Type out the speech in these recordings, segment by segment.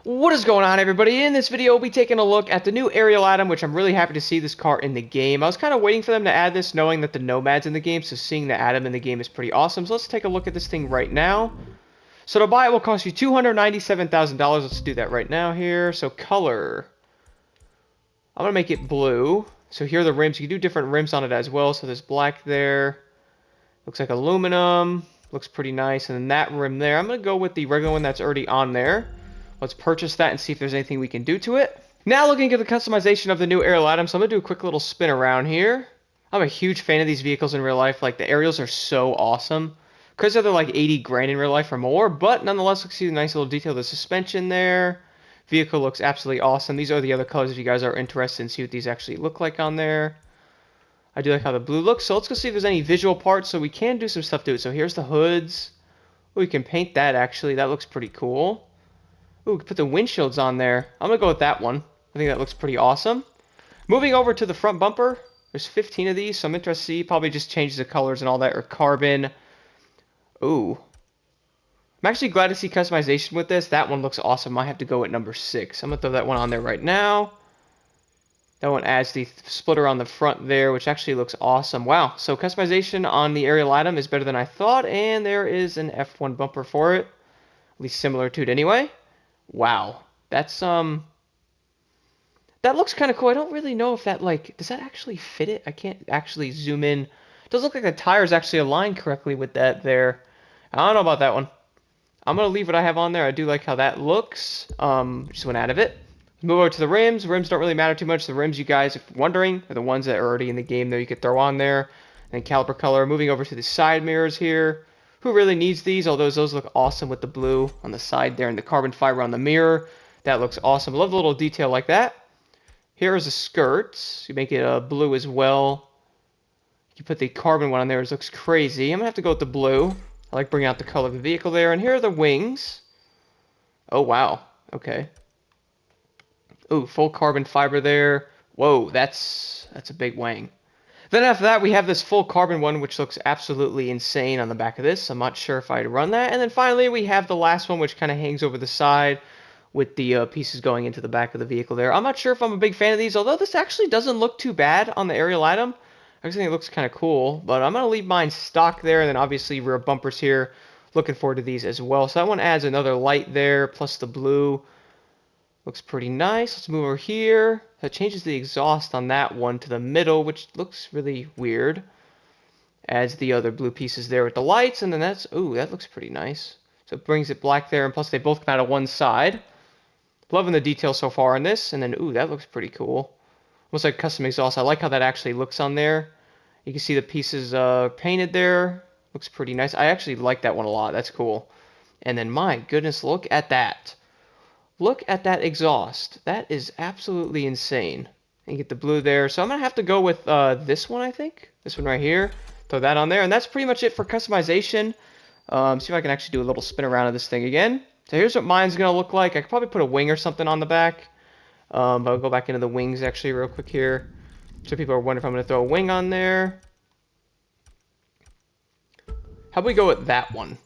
What is going on, everybody? In this video, we'll be taking a look at the new Ariel Atom, which I'm really happy to see this car in the game. I was kind of waiting for them to add this, knowing that the Nomad's in the game, so seeing the Atom in the game is pretty awesome. So let's take a look at this thing right now. So to buy it will cost you $297,000. Let's do that right now here. So color. I'm going to make it blue. So here are the rims. You can do different rims on it as well. So there's black there. Looks like aluminum. Looks pretty nice. And then that rim there, I'm going to go with the regular one that's already on there. Let's purchase that and see if there's anything we can do to it. Now looking at the customization of the new Ariel Atom, so I'm going to do a quick little spin around here. I'm a huge fan of these vehicles in real life. Like, the Ariels are so awesome. Because they're like 80 grand in real life or more, but nonetheless, let's see the nice little detail of the suspension there. Vehicle looks absolutely awesome. These are the other colors if you guys are interested and see what these actually look like on there. I do like how the blue looks, so let's go see if there's any visual parts, so we can do some stuff to it. So here's the hoods. We can paint that, actually. That looks pretty cool. Ooh, we can put the windshields on there. I'm going to go with that one. I think that looks pretty awesome. Moving over to the front bumper. There's 15 of these, so I'm interested to see. Probably just change the colors and all that, or carbon. Ooh. I'm actually glad to see customization with this. That one looks awesome. I have to go at number 6. I'm going to throw that one on there right now. That one adds the splitter on the front there, which actually looks awesome. Wow. So customization on the Ariel Atom is better than I thought, and there is an F1 bumper for it. At least similar to it anyway. Wow, that's that looks kind of cool. I don't really know if that, like, does that actually fit it? I can't actually zoom in. It does look like the tires actually align correctly with that there. I don't know about that one. I'm gonna leave what I have on there. I do like how that looks. Just went out of it. Move over to the rims. Rims don't really matter too much. The rims, you guys, if you're wondering, are the ones that are already in the game there. You could throw on there. And then caliper color. Moving over to the side mirrors here. Who really needs these? Although those look awesome with the blue on the side there and the carbon fiber on the mirror. That looks awesome. I love the little detail like that. Here is the skirts. You make it blue as well. You put the carbon one on there. It looks crazy. I'm going to have to go with the blue. I like bringing out the color of the vehicle there. And here are the wings. Oh, wow. Okay. Ooh, full carbon fiber there. Whoa, that's a big wang. Then after that, we have this full carbon one, which looks absolutely insane on the back of this. I'm not sure if I'd run that. And then finally, we have the last one, which kind of hangs over the side with the pieces going into the back of the vehicle there. I'm not sure if I'm a big fan of these, although this actually doesn't look too bad on the Ariel Atom. I actually think it looks kind of cool, but I'm going to leave mine stock there, and then obviously rear bumpers here. Looking forward to these as well. So that one adds another light there, plus the blue. Looks pretty nice. Let's move over here. That changes the exhaust on that one to the middle, which looks really weird. Adds the other blue pieces there with the lights, and then that's, ooh, that looks pretty nice. So it brings it black there, and plus they both come out of one side. Loving the detail so far on this, and then, ooh, that looks pretty cool. Almost like custom exhaust. I like how that actually looks on there. You can see the pieces painted there. Looks pretty nice. I actually like that one a lot. That's cool. And then, my goodness, look at that. Look at that exhaust. That is absolutely insane. And you get the blue there. So I'm going to have to go with this one, I think. This one right here. Throw that on there. And that's pretty much it for customization. See if I can actually do a little spin around of this thing again. So here's what mine's going to look like. I could probably put a wing or something on the back. But I'll go back into the wings actually real quick here. So people are wondering if I'm going to throw a wing on there. How about we go with that one?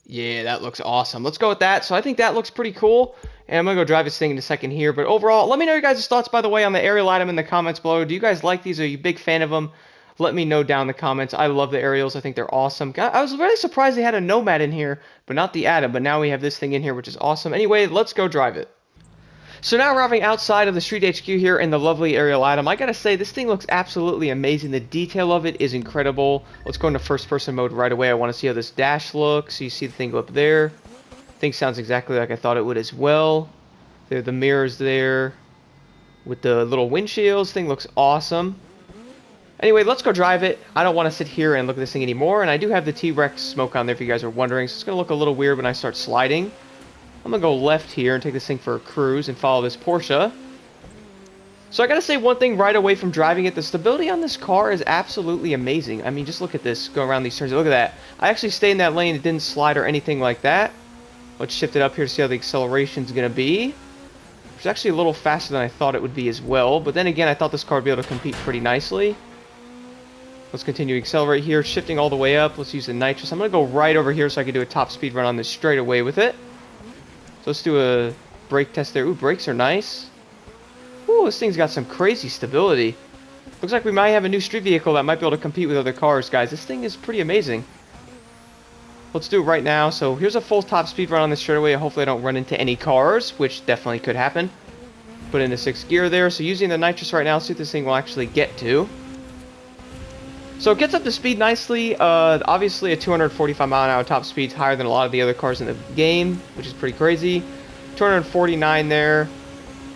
Yeah, that looks awesome. Let's go with that. So I think that looks pretty cool. And I'm going to go drive this thing in a second here. But overall, let me know your guys' thoughts, by the way, on the Ariel Atom in the comments below. Do you guys like these? Are you a big fan of them? Let me know down in the comments. I love the Ariels. I think they're awesome. I was really surprised they had a Nomad in here, but not the Atom. But now we have this thing in here, which is awesome. Anyway, let's go drive it. So now arriving outside of the Street HQ here in the lovely Ariel Atom, I gotta say, this thing looks absolutely amazing. The detail of it is incredible. Let's go into first person mode right away. I want to see how this dash looks. So you see the thing go up there. Thing sounds exactly like I thought it would as well. There are the mirrors there with the little windshields. Thing looks awesome. Anyway, let's go drive it. I don't want to sit here and look at this thing anymore. And I do have the T-Rex smoke on there if you guys are wondering. So it's going to look a little weird when I start sliding. I'm going to go left here and take this thing for a cruise and follow this Porsche. So I got to say one thing right away from driving it. The stability on this car is absolutely amazing. I mean, just look at this. Go around these turns. Look at that. I actually stayed in that lane. It didn't slide or anything like that. Let's shift it up here to see how the acceleration is going to be. It's actually a little faster than I thought it would be as well. But then again, I thought this car would be able to compete pretty nicely. Let's continue to accelerate here. Shifting all the way up. Let's use the nitrous. I'm going to go right over here so I can do a top speed run on this straight away with it. So let's do a brake test there. Ooh, brakes are nice. Ooh, this thing's got some crazy stability. Looks like we might have a new street vehicle that might be able to compete with other cars, guys. This thing is pretty amazing. Let's do it right now. So here's a full top speed run on this straightaway. Hopefully I don't run into any cars, which definitely could happen. Put in a 6th gear there. So using the nitrous right now, let's see what this thing will actually get to. So it gets up to speed nicely. Obviously a 245 mile an hour top speed is higher than a lot of the other cars in the game, which is pretty crazy. 249 there.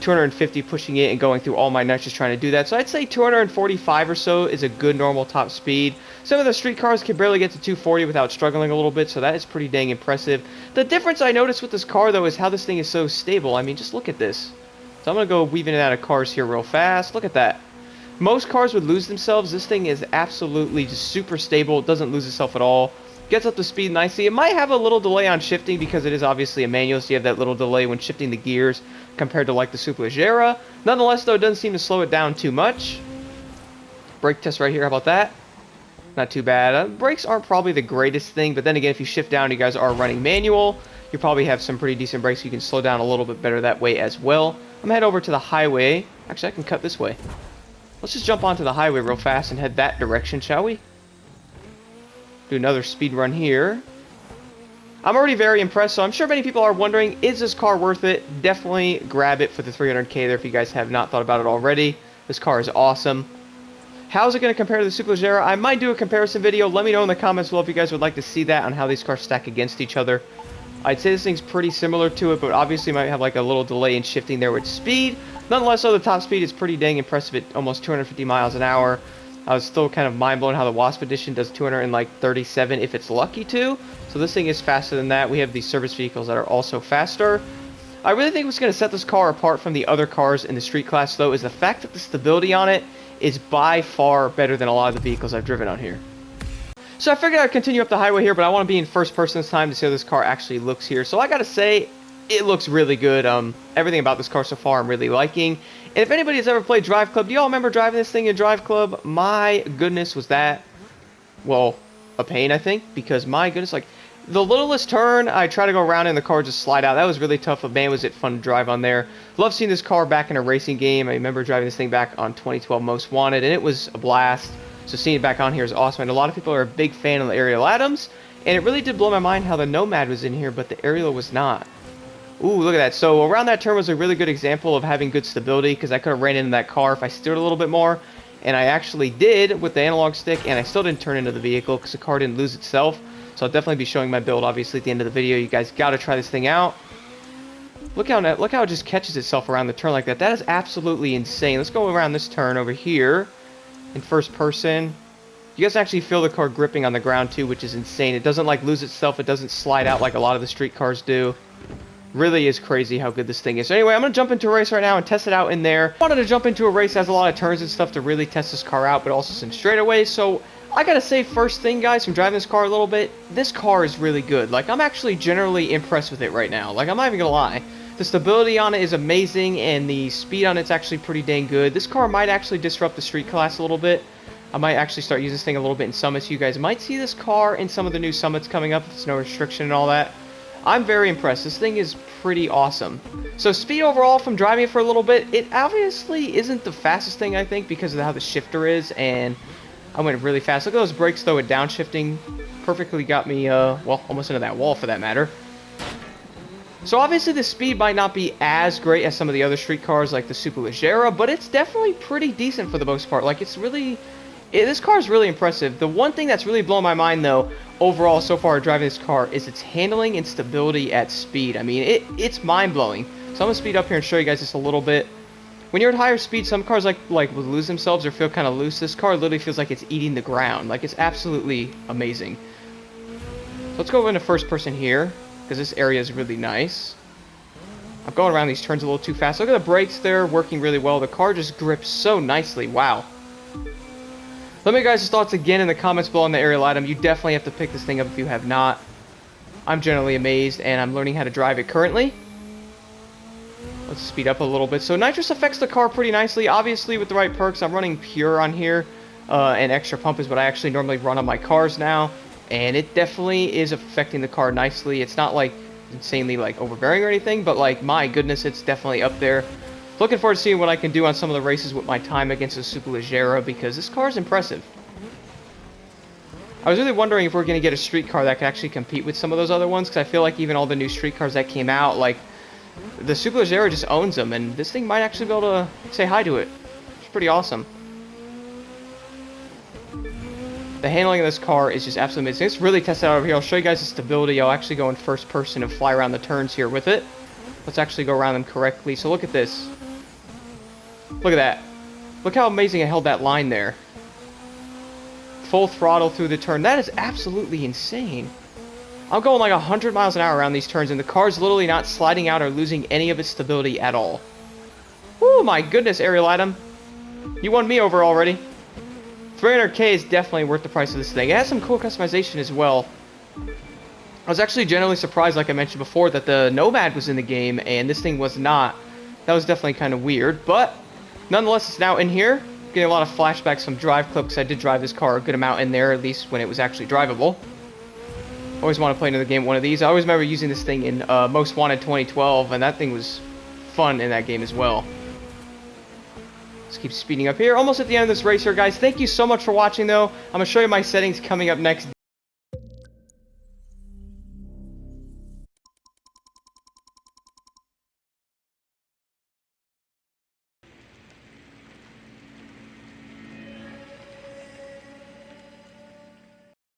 250 pushing it and going through all my nitrous trying to do that. So I'd say 245 or so is a good normal top speed. Some of the street cars can barely get to 240 without struggling a little bit, so that is pretty dang impressive. The difference I noticed with this car, though, is how this thing is so stable. I mean, just look at this. So I'm going to go weaving it out of cars here real fast. Look at that. Most cars would lose themselves. This thing is absolutely just super stable. It doesn't lose itself at all. Gets up to speed nicely. It might have a little delay on shifting because it is obviously a manual, so you have that little delay when shifting the gears compared to like the Superleggera. Nonetheless, though, it doesn't seem to slow it down too much. Brake test right here. How about that? Not too bad. Brakes aren't probably the greatest thing, but then again, if you shift down, you guys are running manual. You probably have some pretty decent brakes. So you can slow down a little bit better that way as well. I'm going to head over to the highway. Actually, I can cut this way. Let's just jump onto the highway real fast and head that direction, shall we? Do another speed run here. I'm already very impressed, so I'm sure many people are wondering, is this car worth it? Definitely grab it for the 300k there if you guys have not thought about it already. This car is awesome. How is it going to compare to the Superleggera? I might do a comparison video. Let me know in the comments below if you guys would like to see that on how these cars stack against each other. I'd say this thing's pretty similar to it, but obviously might have like a little delay in shifting there with speed. Nonetheless, though, the top speed is pretty dang impressive at almost 250 miles an hour. I was still kind of mind-blown how the Wasp Edition does 237 if it's lucky to. So this thing is faster than that. We have these service vehicles that are also faster. I really think what's going to set this car apart from the other cars in the street class, though, is the fact that the stability on it is by far better than a lot of the vehicles I've driven on here. So I figured I'd continue up the highway here, but I want to be in first person this time to see how this car actually looks here. So I gotta say, it looks really good. Everything about this car so far I'm really liking. And if anybody has ever played Drive Club, do y'all remember driving this thing in Drive Club? My goodness, was that, well, a pain, I think, because my goodness, like, the littlest turn, I try to go around and the car just slide out. That was really tough, but man, was it fun to drive on there. Love seeing this car back in a racing game. I remember driving this thing back on 2012 Most Wanted, and it was a blast. So seeing it back on here is awesome, and a lot of people are a big fan of the Ariel Atoms, and it really did blow my mind how the Nomad was in here, but the Ariel was not. Ooh, look at that. So around that turn was a really good example of having good stability, because I could have ran into that car if I steered a little bit more, and I actually did with the analog stick, and I still didn't turn into the vehicle because the car didn't lose itself. So I'll definitely be showing my build, obviously, at the end of the video. You guys got to try this thing out. Look how it just catches itself around the turn like that. That is absolutely insane. Let's go around this turn over here in first person. You guys actually feel the car gripping on the ground too, which is insane. It doesn't like lose itself. It doesn't slide out like a lot of the street cars do. Really is crazy how good this thing is. So anyway, I'm going to jump into a race right now and test it out in there. I wanted to jump into a race that has a lot of turns and stuff to really test this car out, but also some straightaways. So I gotta say, first thing, guys, from driving this car a little bit, this car is really good. Like, I'm actually generally impressed with it right now. Like, I'm not even gonna lie. The stability on it is amazing, and the speed on it's actually pretty dang good. This car might actually disrupt the street class a little bit. I might actually start using this thing a little bit in summits. You guys might see this car in some of the new summits coming up if it's no restriction and all that. I'm very impressed. This thing is pretty awesome. So speed overall from driving it for a little bit, it obviously isn't the fastest thing, I think, because of how the shifter is, and I went really fast. Look at those brakes, though, with downshifting. Perfectly got me, well, almost into that wall, for that matter. So, obviously, the speed might not be as great as some of the other street cars, like the Superleggera, but it's definitely pretty decent for the most part. Like, it's really... this car is really impressive. The one thing that's really blown my mind, though, overall, so far driving this car, is its handling and stability at speed. I mean, it's mind-blowing. So, I'm going to speed up here and show you guys just a little bit. When you're at higher speed, some cars like will lose themselves or feel kind of loose. This car literally feels like it's eating the ground. Like, it's absolutely amazing. So let's go into first person here, because this area is really nice. I'm going around these turns a little too fast. Look at the brakes there, working really well. The car just grips so nicely. Wow. Let me know guys' thoughts again in the comments below on the Ariel Atom. You definitely have to pick this thing up if you have not. I'm generally amazed, and I'm learning how to drive it currently. Let's speed up a little bit. So nitrous affects the car pretty nicely. Obviously, with the right perks, I'm running pure on here. And extra pump is what I actually normally run on my cars now. And it definitely is affecting the car nicely. It's not like insanely like overbearing or anything, but like my goodness, it's definitely up there. Looking forward to seeing what I can do on some of the races with my time against the Superleggera, because this car is impressive. I was really wondering if we're going to get a street car that could actually compete with some of those other ones, because I feel like even all the new street cars that came out, like, the Superleggera just owns them, and this thing might actually be able to say hi to it. It's pretty awesome. The handling of this car is just absolutely amazing. Let's really test it out over here. I'll show you guys the stability. I'll actually go in first person and fly around the turns here with it. Let's actually go around them correctly. So look at this. Look at that. Look how amazing I held that line there. Full throttle through the turn. That is absolutely insane. I'm going like 100 miles an hour around these turns, and the car's literally not sliding out or losing any of its stability at all. Oh my goodness, Ariel Atom. You won me over already. 300k is definitely worth the price of this thing. It has some cool customization as well. I was actually generally surprised, like I mentioned before, that the Nomad was in the game, and this thing was not. That was definitely kind of weird, but nonetheless, it's now in here. Getting a lot of flashbacks from drive clips. I did drive this car a good amount in there, at least when it was actually drivable. Always want to play another game with one of these. I always remember using this thing in Most Wanted 2012, and that thing was fun in that game as well. Let's keep speeding up here. Almost at the end of this race here, guys. Thank you so much for watching, though. I'm going to show you my settings coming up next.